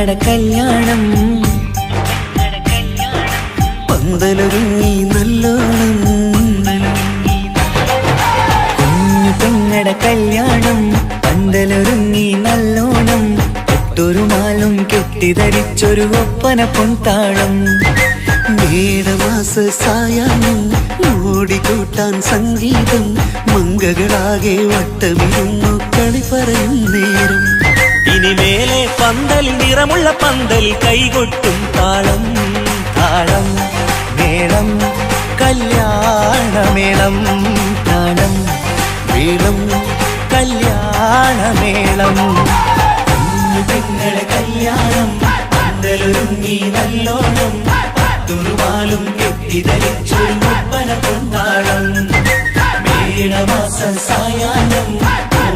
പെങ്ങടെ കല്യാണം പന്തലൊരുങ്ങി നല്ലോണം കുഞ്ഞു പെങ്ങടെ കല്യാണം പന്തലൊരുങ്ങി നല്ലോണം ഒട്ടൊരു മാലും കെട്ടിധരിച്ചൊരു ഒപ്പന പൊൻതാളം മേടമാസ സായാഹ്നം ഓടിക്കൂട്ടാൻ സംഗീതം മംഗകളാകെ വട്ടമിരുന്നു കളി പറയും നേരം ഇനിമേലെ പന്തലിൽ നിറമുള്ള പന്തലിൽ കൈകൊട്ടും താളം താളം മേളം കല്യാണമേളം താളം മേളം കല്യാണമേളം കുഞ്ഞു പെങ്ങളെ കല്യാണം പന്തലൊരുങ്ങി നല്ലോണം തുറുമാലും കെട്ടിധരിച്ചൊരു ഒപ്പന പൊൻതാളം മേടമാസ സായാഹ്നം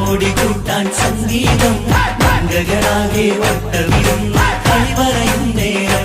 ഓടിക്കൂട്ടാൻ സംഗീതം മംഗകളാകെ വട്ടമിരുന്നു കളി പറയും നേരം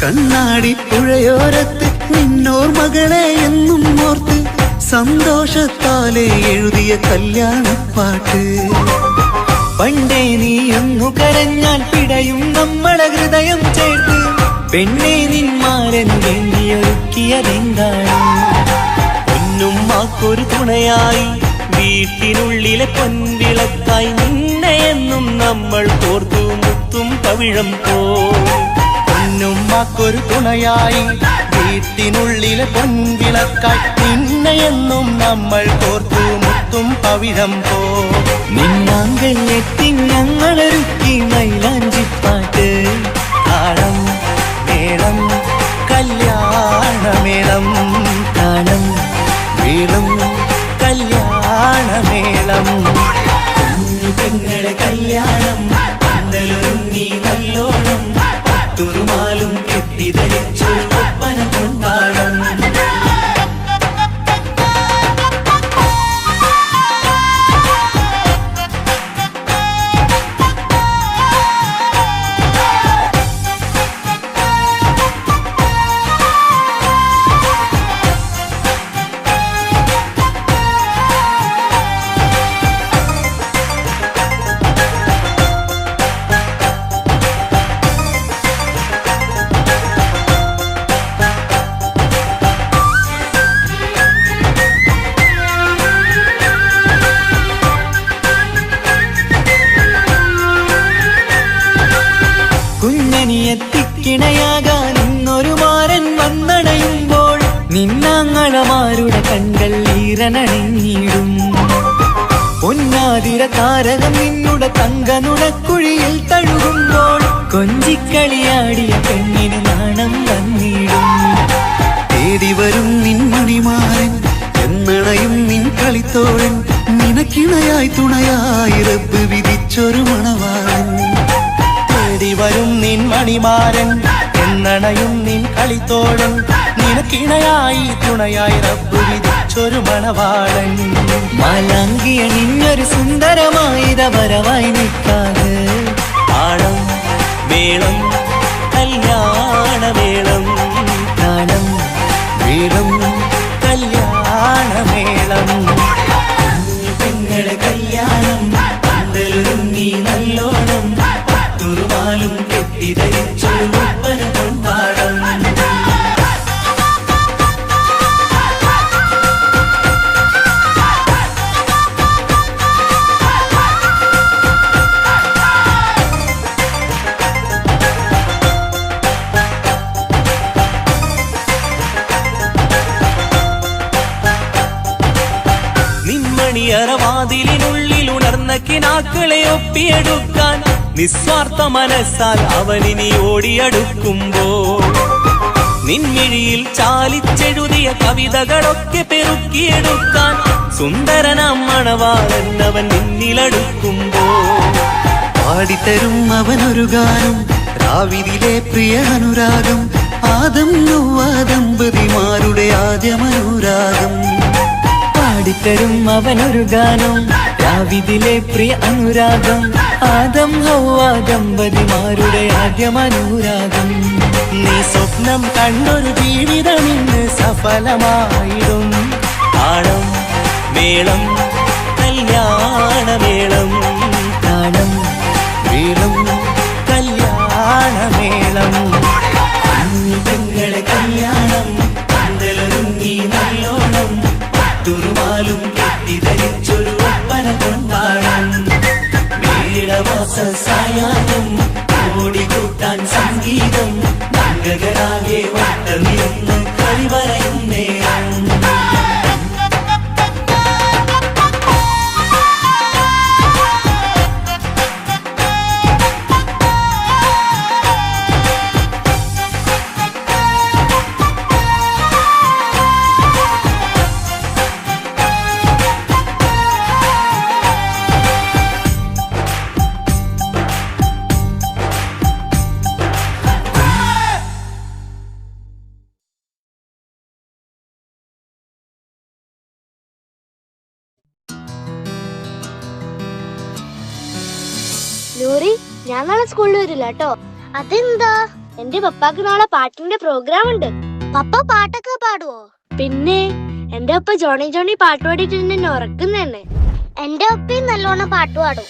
കണ്ണാടി പുഴയോരത്ത് നിന്നോർ മകളെ എന്നും ഓർത്ത് സന്തോഷത്താലെ എഴുതിയ കല്യാണപ്പാട്ട് പണ്ടേ നീ ഒന്നു കരഞ്ഞാൽ പിടയും നമ്മളെ ഹൃദയം ചേർത്ത് പെണ്ണെ നിന്മാരൻ വേണ്ടിയൊരുക്കിയതെന്താണ് പൊന്നുമ്മാക്കൊരു തുണയായി വീട്ടിനുള്ളിലെ പൊൻവിളക്കായി നിന്നെ എന്നും നമ്മൾ കോർത്തു മുത്തും പവിഴം പോ പൊന്നുമ്മാക്കൊരു തുണയായി വീട്ടിനുള്ളിലെ പൊൻവിളക്കായി നിന്നെയെന്നും നമ്മൾ കോർത്തു മുത്തും പവിഴം പോ നിന്നാങ്കൾ എത്തി ഞങ്ങളൊരുക്കി മൈലാഞ്ചിപ്പാട്ട് താളം മേളം കല്യാണമേളം താളം മേളം കല്യാണമേളം കുഞ്ഞു പെങ്ങളെ കല്യാണം പന്തലൊരുങ്ങി നല്ലോണം തുറുമാലും കെട്ടിധരിച്ചൊരു ഒപ്പന പൊൻതാളം കുഞ്ഞനിയെത്തിക്കിണയാകാൻ ഇന്നൊരു മാരൻ വന്നണയുമ്പോൾ നിന്നാങ്ങളമാരുടെ കൺകൾ ഈറനണിഞ്ഞിടും പൊന്നാതിര താരകം നിന്നുടെ തങ്കനുടക്കുഴിയിൽ തഴുകുമ്പോൾ കൊഞ്ചിക്കളിയാടിയ പെണ്ണിന് നാണം വന്നിടും തേടി വരും നിൻ മണിമാരൻ എന്നണയും നിൻ കളിത്തോഴൻ നിനക്കിണയായി തുണയായി റബ്ബ് വിധിച്ചൊരു മണവാളൻ വരും നിൻ മണിമാരൻ എന്നണയും നിൻ കളിത്തോഴൻ നിനക്കിണയായി തുണയായി റബ്ബ് വിധിച്ചൊരു മണവാളൻ മാലാങ്കിയ നിന്നൊരു സുന്ദരമായിത വരവായി നിൽക്കാതെ താളം മേളം കല്യാണമേളം താളം മേളം കല്യാണമേളം പെങ്ങളെ കല്യാണം പന്തലൊരുങ്ങി നല്ലോണം തുറുമാലും കെട്ടിധരിച്ചൊരു ഒപ്പന പൊൻതാളം നിന്മണിയറവാതിലിനുള്ളിൽ ഉണർന്ന കിനാക്കളെ ഒപ്പിയെടുക്കാൻ നിസ്വാർത്ഥ മനസ്സാൽ അവനിനി ഓടിയടുക്കുമ്പോൾ നിൻമിഴിയിൽ ചാലിച്ചെഴുതിയ കവിതകളൊക്കെ പെറുക്കിയെടുക്കാൻ സുന്ദരനാം മണവാളൻ അവൻ നിന്നിലടുക്കുമ്പോൾ പാടിത്തരും അവനൊരു ഗാനം രാവിലെ പ്രിയ അനുരാഗം ആദം ഹവ്വ ദമ്പതിമാരുടെ ആദ്യമനുരാഗം പാടിത്തരും അവനൊരു ഗാനം രാവിലെ പ്രിയ അനുരാഗം ആദം ഹവ്വ ദമ്പതിമാരുടെ ആദ്യമനുരാഗം നീ സ്വപ്നം കണ്ടൊരു ജീവിതം ഇന്ന് സഫലമായിടും താളം മേളം കല്യാണമേളം താളം മേളം കല്യാണമേളം പെങ്ങളെ കല്യാണം പന്തലൊരുങ്ങി നല്ലോണം പട്ടുറുമാലും കെട്ടിധരിച്ചൊരു ഒപ്പന കൊണ്ടാടം മേടമാസ സായാഹ്നം ഓടിക്കൂട്ടാൻ സംഗീതം മംഗളരാകെ വട്ടമിരുന്ന് കളി പറയും നേരം നൂറി, ഞാൻ നാളെ സ്കൂളിൽ വരില്ല കേട്ടോ. അതെന്താ? എന്റെ പപ്പാക്ക് നാളെ പാട്ടിന്റെ പ്രോഗ്രാം ഉണ്ട്. പപ്പ പാട്ടൊക്കെ പാടുവോ? പിന്നെ എന്റെ ഒപ്പ ജോണി ജോണി പാട്ട് പാടിയിട്ട് എന്നെ ഉറക്കുന്നതന്നെ. എന്റെ ഒപ്പയും നല്ലോണം പാട്ട് പാടും.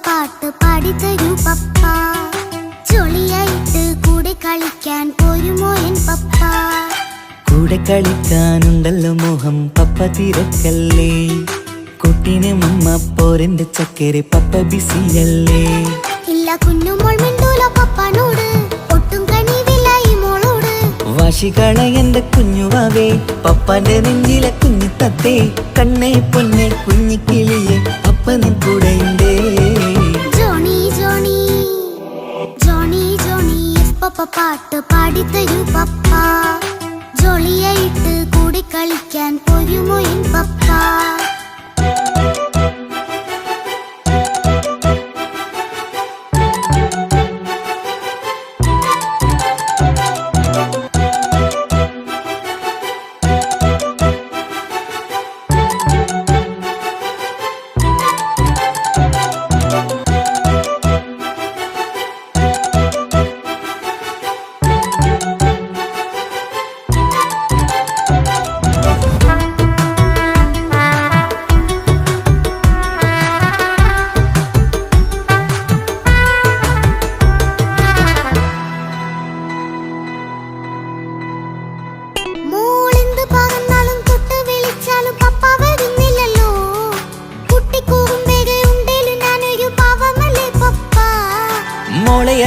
പാട്ട് പാടിത്തരൂ പപ്പ, ജോളിയായിട്ട് കൂടെ കളിക്കാൻ പോരുമോ എൻ പപ്പ? കൂടെ കളിക്കാനുണ്ടല്ലോ മോഹം പപ്പ തിരക്കല്ലേ, കുട്ടീനെ മമ്മ പോരെന്റെ ചക്കരെ പപ്പ ബിസിയല്ലേ. ഇല്ല കുഞ്ഞുമോൾ മിണ്ടൂല പപ്പനോട്, ഒട്ടും കണിവില്ല ഈ മോളോട്. വാശികള എന്റെ കുഞ്ഞുവാവേ, പപ്പാന്റെ നെഞ്ചിലെ കുഞ്ഞു തത്തേ, കണ്ണേ പൊന്നെ കുഞ്ഞിക്കിളിയെ അപ്പനും കൂടെയുണ്ടേ. ജോണി ജോണി ജോണി ജോണി പപ്പ പാട്ട് പാടിത്തരൂ പപ്പ, ജോളിയായിട്ട് കൂടെ കളിക്കാൻ പോരുമോ എൻ പപ്പ?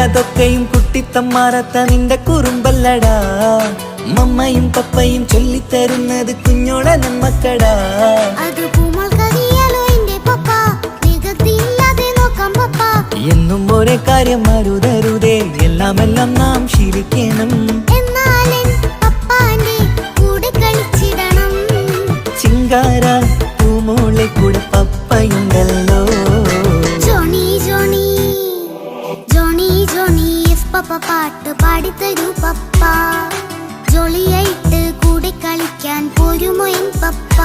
അതൊക്കെയും കുട്ടിത്തമ്മാറത്ത നിന്റെ കുറുമ്പല്ലടാ, മമ്മയും പപ്പയും ചൊല്ലിത്തരുന്നത് കുഞ്ഞോളെ നമ്മക്കടാ. എന്നും ഒരേ കാര്യം അരുതരുതേ, എല്ലാമെല്ലാം നാം ശീലിക്കണം. ചിങ്കാര പൂമോളെ കൂടെ പപ്പയുണ്ടല്ലോ. പപ്പ പാട്ട് പാടിത്തരൂ പപ്പ, ജോളിയായിട്ട് കൂടെ കളിക്കാൻ പോരുമോ എൻ പപ്പ?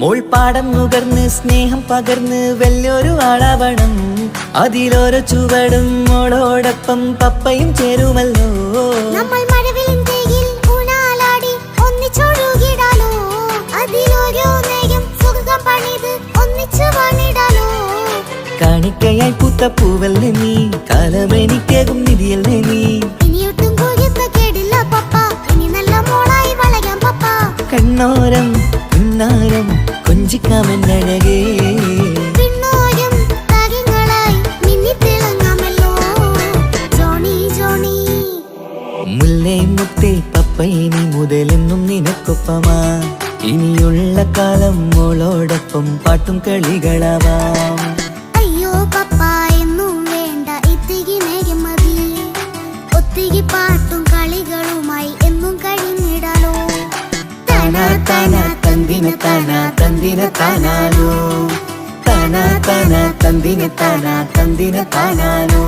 മോൾ പാടം നുകർന്ന് സ്നേഹം പകർന്ന് വലിയൊരു ആളാവണം. അതിലോരോ ചുവടും മോളോടൊപ്പം പപ്പയും ചേരുമല്ലോ. നമ്മൾ മഴവിലിൻ തേയിൽ ഊഞ്ഞാലാടി ഒന്നിച്ചൊഴുകിടാലോ. അതിലൊരു നേയം സുഖം പണിത് ഒന്നിച്ചു വാണിടാലോ. കാണിക്കയായി പൂത്ത പൂവല്ലേ നീ, കാലമെനിക്കേകും നിധിയല്ലേ നീ. ഇനിയൊട്ടും കുരുത്ത കേടില്ല പപ്പ, ഇനി നല്ല മോളായി വളയാം പപ്പ. കണ്ണോരം പിന്നാരം കൊഞ്ചിക്കാമെന്നഴകേ. പിന്നോരും താരങ്ങളായി മിന്നിത്തിളങ്ങാമല്ലോ. ജോണി ജോണി മുല്ലേ മുത്തേ പപ്പ ഇനി മുതലെന്നും നിനക്കൊപ്പമാ. ഇനിയുള്ള കാലം മോളോടൊപ്പം പാട്ടും കളികളാവാം. അയ്യോ പപ്പ എന്നും വേണ്ട ഇത്തിരി നേരം മതി. ഒത്തിരി പാട്ടും കളികളുമായി എന്നും കഴിഞ്ഞിടാലോ. താനാ താനാ തന്തിന താനാ തന്തിന താനാലോ. താനാ താനാ തന്തിന താനാ തന്തിന താനാലോ.